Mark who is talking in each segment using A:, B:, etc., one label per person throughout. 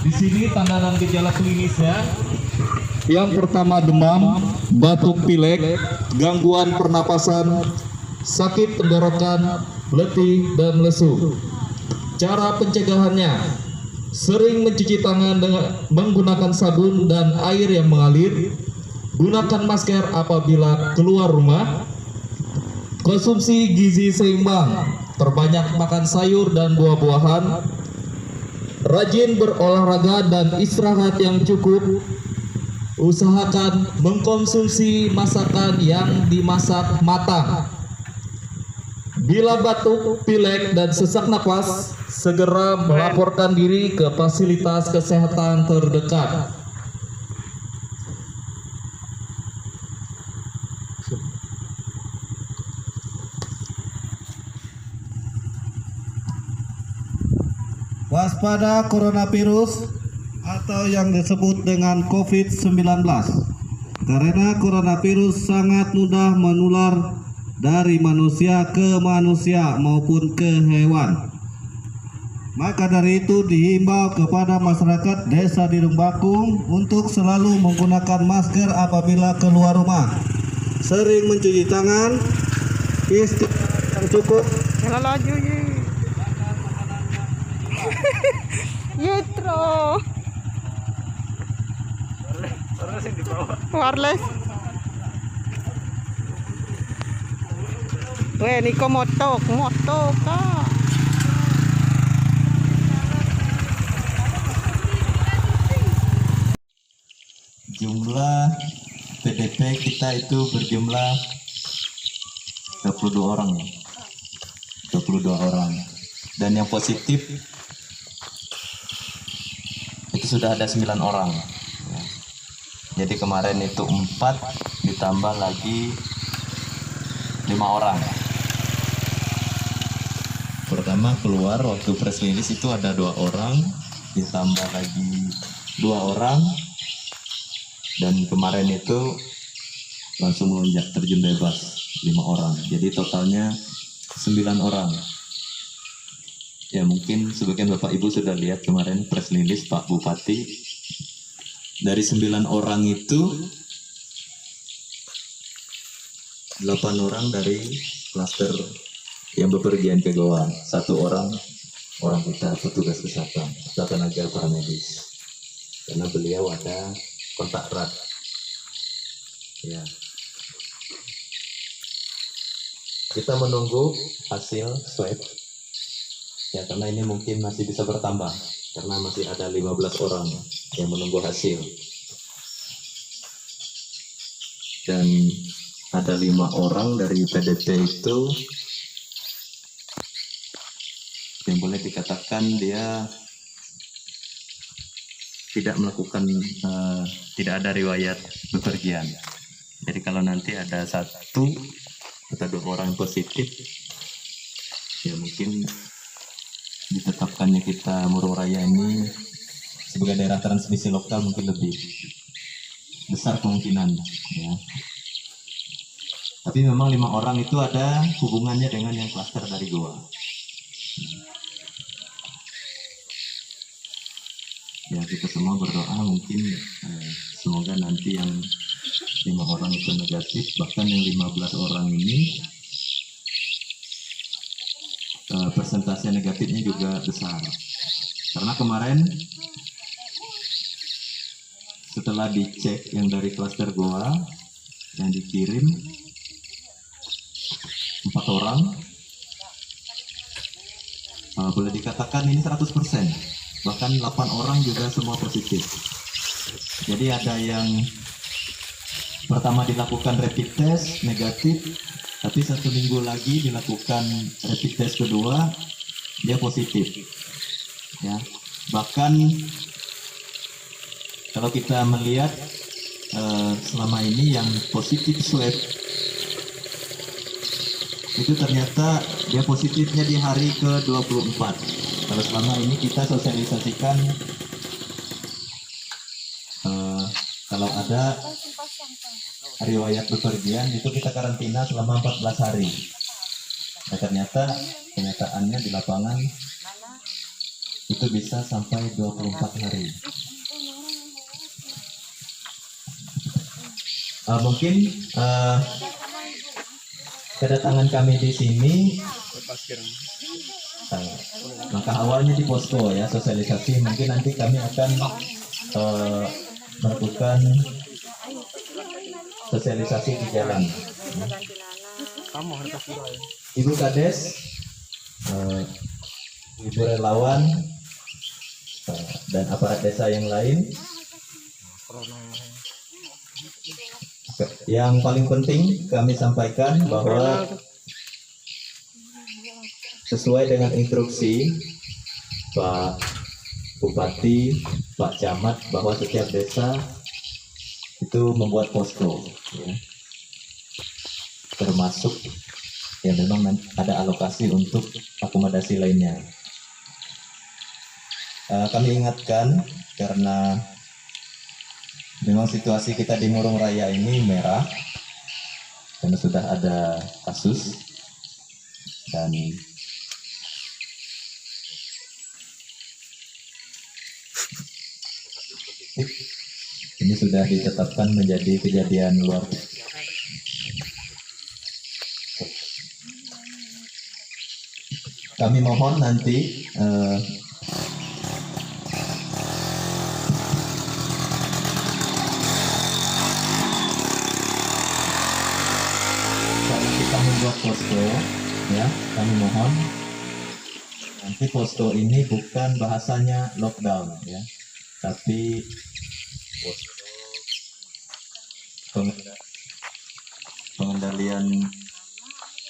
A: Di sini tanda dan gejala klinisnya. Yang pertama demam, batuk pilek, gangguan pernapasan, sakit tenggorokan, letih dan lesu. Cara pencegahannya: sering mencuci tangan dengan menggunakan sabun dan air yang mengalir. Gunakan masker apabila keluar rumah. Konsumsi gizi seimbang, perbanyak makan sayur dan buah-buahan. Rajin berolahraga dan istirahat yang cukup. Usahakan mengkonsumsi masakan yang dimasak matang. Bila batuk, pilek, dan sesak napas, segera melaporkan diri ke fasilitas kesehatan terdekat.
B: Waspada coronavirus atau yang disebut dengan COVID-19, karena coronavirus sangat mudah menular dari manusia ke manusia maupun ke hewan. Maka dari itu dihimbau kepada masyarakat Desa Didung Bakung untuk selalu menggunakan masker apabila keluar rumah, sering mencuci tangan, istirahat yang cukup.
C: Yetro wireless. Weh, Niko moto ka.
A: Jumlah PDP kita itu berjumlah 22 orang ya. 22 orang. Dan yang positif itu sudah ada 9 orang. Jadi kemarin itu 4 ditambah lagi 5 orang. Pertama keluar waktu press release itu ada 2 orang, ditambah lagi 2 orang, dan kemarin itu langsung melonjak terjun bebas 5 orang. Jadi totalnya 9 orang. Ya mungkin sebagian Bapak Ibu sudah lihat kemarin press release Pak Bupati. Dari 9 orang itu 8 orang dari klaster yang bepergian ke Goa. 1 orang kita petugas kesehatan atau tenaga paramedis. Karena beliau ada kontak erat. Ya. Kita menunggu hasil swab. Ya, karena ini mungkin masih bisa bertambah karena masih ada 15 orang yang menunggu hasil, dan ada 5 orang dari PDP itu yang boleh dikatakan dia tidak melakukan tidak ada riwayat bepergian. Jadi kalau nanti ada 1 atau 2 orang positif, ya mungkin ditetapkannya kita Muro Raya ini sebagai daerah transmisi lokal mungkin lebih besar kemungkinan ya. Tapi memang 5 orang itu ada hubungannya dengan yang klaster dari Goa. Ya kita semua berdoa mungkin semoga nanti yang 5 orang itu negatif, bahkan yang 15 orang ini persentase negatifnya juga besar. Karena kemarin setelah dicek yang dari klaster Goa yang dikirim 4 orang, boleh dikatakan ini 100%, bahkan 8 orang juga semua positif. Jadi ada yang pertama dilakukan rapid test negatif, tapi 1 minggu lagi dilakukan rapid test kedua, dia positif. Ya, bahkan kalau kita melihat selama ini yang positif swab itu ternyata dia positifnya di hari ke-24. Kalau selama ini kita sosialisasikan kalau ada riwayat bepergian itu kita karantina selama 14 hari. Nah, ternyata kenyataannya di lapangan itu bisa sampai 24 hari. Mungkin kedatangan kami di sini maka awalnya di posko ya, sosialisasi. Mungkin nanti kami akan melakukan sosialisasi di jalan. Ibu Kades, ibu relawan, dan aparat desa yang lain. Yang paling penting kami sampaikan bahwa sesuai dengan instruksi Pak Bupati, Pak Camat, bahwa setiap desa itu membuat posko, ya. Termasuk ya memang ada alokasi untuk akomodasi lainnya. Kami ingatkan karena memang situasi kita di Murung Raya ini merah karena sudah ada kasus, dan ini sudah ditetapkan menjadi kejadian luar biasa. Kami mohon nanti kalau kita membuat posko, ya kami mohon nanti posko ini bukan bahasanya lockdown, ya, tapi pengendalian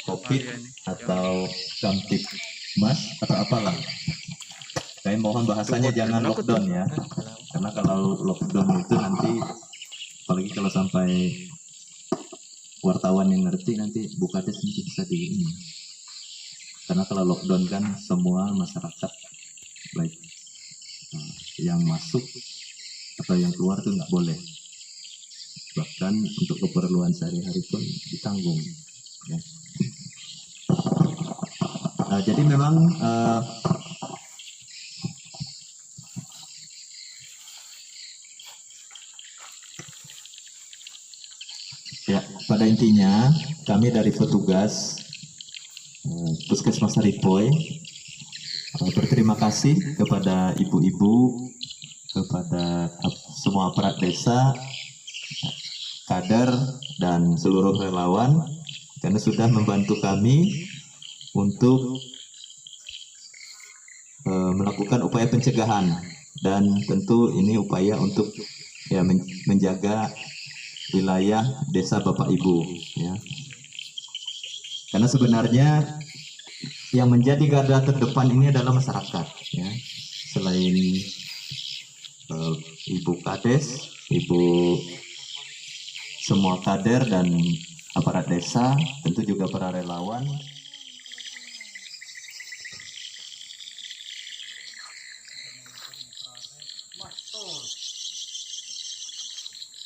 A: COVID atau Kamtibmas atau apalah. Saya mohon bahasanya jangan lockdown ya, karena kalau lockdown itu nanti, apalagi kalau sampai wartawan yang ngerti, nanti Bukades nanti bisa di ini. Karena kalau lockdown kan semua masyarakat baik yang masuk atau yang keluar itu nggak boleh, bahkan untuk keperluan sehari-hari pun ditanggung, ya. Jadi memang ya pada intinya kami dari petugas Puskesmas Saripoi berterima kasih kepada ibu-ibu, kepada semua aparat desa, kader, dan seluruh relawan karena sudah membantu kami untuk melakukan upaya pencegahan, dan tentu ini upaya untuk ya menjaga wilayah desa Bapak Ibu, ya. Karena sebenarnya yang menjadi garda terdepan ini adalah masyarakat, ya. Selain Ibu Kades, Ibu semua kader dan aparat desa, tentu juga para relawan.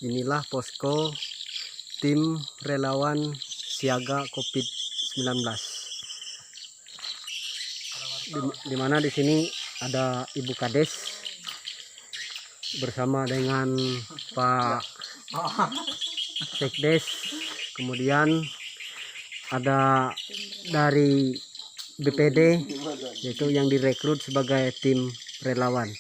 D: Inilah posko tim relawan siaga COVID-19. Di mana di sini ada Ibu Kades bersama dengan Pak Sekdes, kemudian ada dari BPD, yaitu yang direkrut sebagai tim relawan.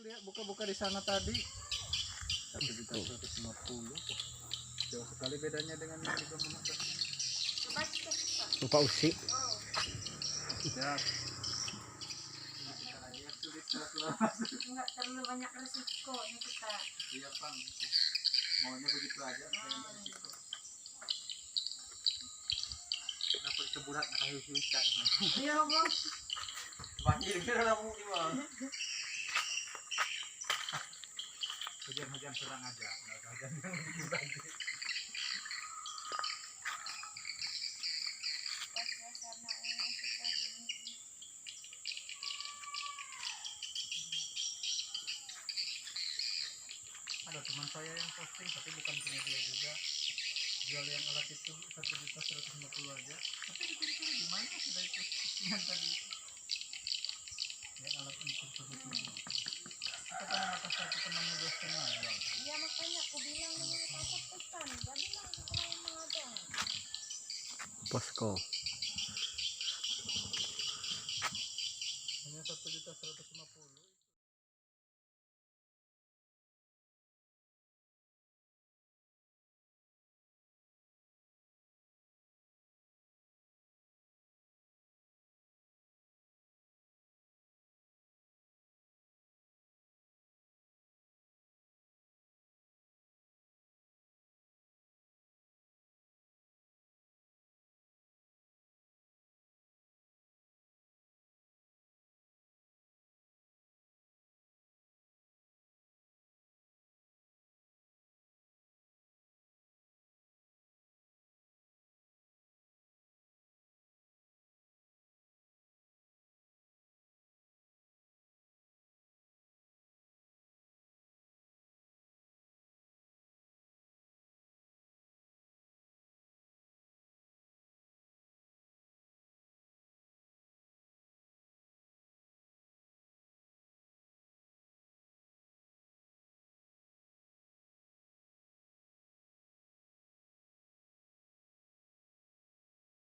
E: Lihat buka-buka di sana tadi, tapi kita 150 jauh sekali bedanya dengan yang di Bambang.
D: Pak Usi.
E: Ya.
F: Enggak terlalu banyak resiko nih kita.
E: Iya Bang, maunya begitu aja. Dapat sebulan kayu ikan.
F: Iya bang.
E: Banjir kira kamu di mana? Hujan-hujan sedang aja, hujan yang banjir. Ada teman saya yang posting tapi bukan punya dia juga. jual yang alat itu 1.150.000 aja. Tapi dipikir di mana sudah itu yang tadi yang alat untuk 1.000. Kita kan atas satu temannya 2,5 jual.
F: Iya makanya aku bilang dengan pasar pesan. Jadi lah aku kalau mengadong.
D: Posko.
E: Hanya 1.150.000.